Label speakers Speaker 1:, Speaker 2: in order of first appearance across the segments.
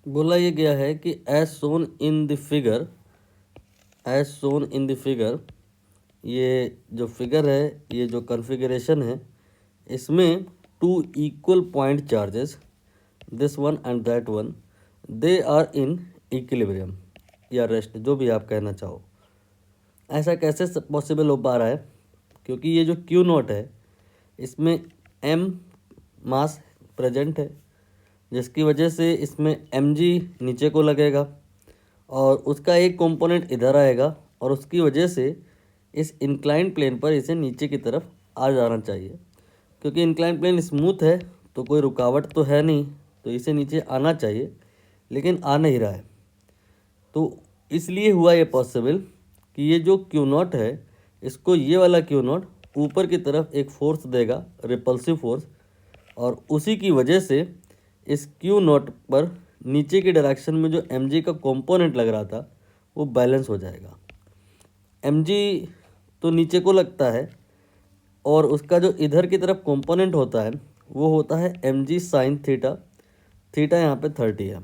Speaker 1: बोला ये गया है कि as shown in the figure, ये जो फिगर है, ये जो कॉन्फ़िगरेशन है, इसमें two equal point charges, this one and that one, they are in equilibrium या रेस्ट, जो भी आप कहना चाहो। ऐसा कैसे पॉसिबल हो पा रहा है? क्योंकि ये जो क्यू नॉट है, इसमें एम मास प्रेजेंट है, जिसकी वजह से इसमें mg नीचे को लगेगा और उसका एक कंपोनेंट इधर आएगा और उसकी वजह से इस इंक्लाइंड प्लेन पर इसे नीचे की तरफ आ जाना चाहिए। क्योंकि इंक्लाइंड प्लेन स्मूथ है तो कोई रुकावट तो है नहीं, तो इसे नीचे आना चाहिए, लेकिन आ नहीं रहा है। तो इसलिए हुआ ये पॉसिबल कि ये जो क्यू नॉट है, इसको ये वाला क्यू नॉट ऊपर की तरफ एक फोर्स देगा, रिपल्सिव फोर्स, और उसी की वजह से इस क्यू नॉट पर नीचे की डायरेक्शन में जो mg का कंपोनेंट लग रहा था वो बैलेंस हो जाएगा। mg तो नीचे को लगता है और उसका जो इधर की तरफ कंपोनेंट होता है वो होता है mg साइन थीटा। थीटा यहाँ पे 30 है।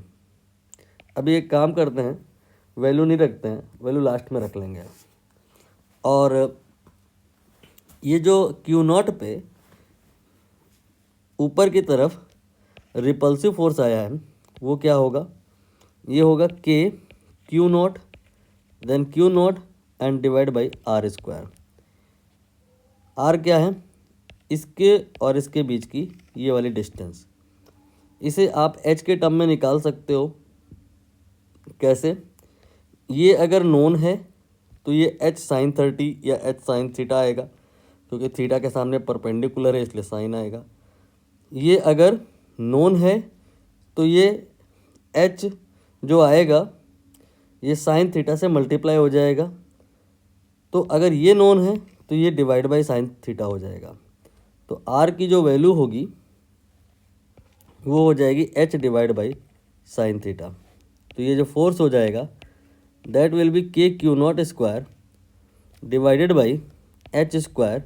Speaker 1: अभी एक काम करते हैं, वैल्यू नहीं रखते हैं, वैल्यू लास्ट में रख लेंगे। और ये जो क्यू नॉट पे ऊपर की तरफ रिपल्सिव फोर्स आया है वो क्या होगा? ये होगा k q naught then q naught and divide by r square. R क्या है? इसके और इसके बीच की ये वाली डिस्टेंस। इसे आप h के टर्म में निकाल सकते हो। कैसे? ये अगर नोन है तो ये h साइन 30 या h साइन थीटा आएगा, क्योंकि थीटा के सामने परपेंडिकुलर है इसलिए साइन आएगा। ये अगर नोन है तो ये h जो आएगा ये साइन थीटा से मल्टीप्लाई हो जाएगा। तो अगर ये नोन है तो ये डिवाइड बाई साइन थीटा हो जाएगा। तो r की जो वैल्यू होगी वो हो जाएगी h divide by sine theta. तो ये जो फोर्स हो जाएगा that will be k q naught square divided by h square,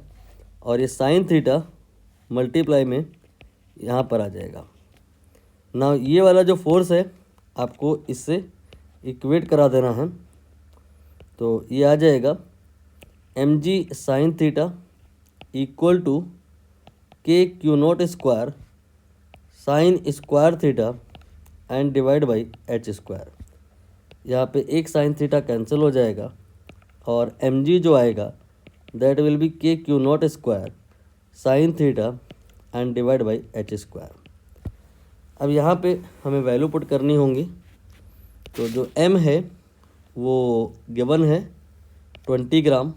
Speaker 1: और ये साइन थीटा मल्टीप्लाई में यहाँ पर आ जाएगा। ना ये वाला जो फोर्स है आपको इससे इक्वेट करा देना है। तो ये आ जाएगा mg sine theta equal to k q naught square sine square theta and divide by h square. यहाँ पे एक साइन थीटा कैंसिल हो जाएगा और mg जो आएगा that will be k q naught square sine theta and divide by h square. अब यहाँ पे हमें वैल्यू पुट करनी होंगी। तो जो m है वो गिवन है 20 gram.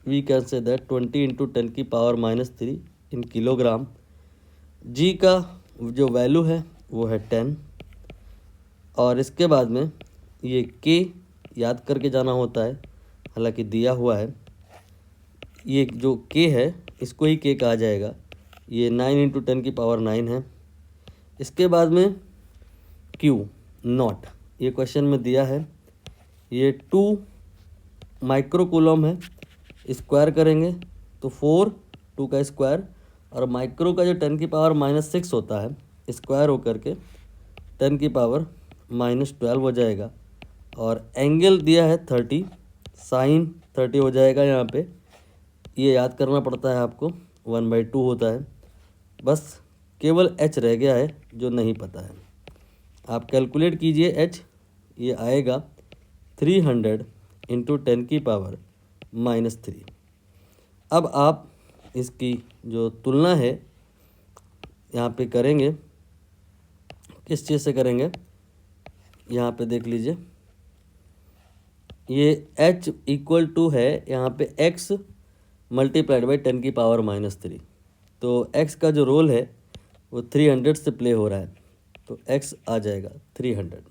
Speaker 1: We can say that 20 into 10 की पावर -3 इन किलोग्राम। g का जो वैल्यू है वो है 10, और इसके बाद में ये k याद करके जाना होता है, हालांकि दिया हुआ है। ये जो k है इसको ही k कहा जाएगा। ये 9 इंटू 10 की पावर 9 है। इसके बाद में q नॉट, ये क्वेश्चन में दिया है, ये 2 माइक्रो कूलम है। स्क्वायर करेंगे तो 4, 2 का स्क्वायर, और माइक्रो का जो 10 की पावर -6 होता है स्क्वायर होकर के 10 की पावर -12 हो जाएगा। और एंगल दिया है 30, साइन 30 हो जाएगा। यहाँ पे ये याद करना पड़ता है आपको, 1/2 होता है। बस केवल h रह गया है जो नहीं पता है। आप कैलकुलेट कीजिए h, ये आएगा 300 इंटू 10 की पावर -3। अब आप इसकी जो तुलना है यहाँ पे करेंगे, किस चीज़ से करेंगे? यहाँ पे देख लीजिए, ये h इक्वल टू है यहाँ पे x मल्टीप्लाइड बाई 10 की पावर -3। तो x का जो रोल है वो 300 से प्ले हो रहा है, तो x आ जाएगा 300।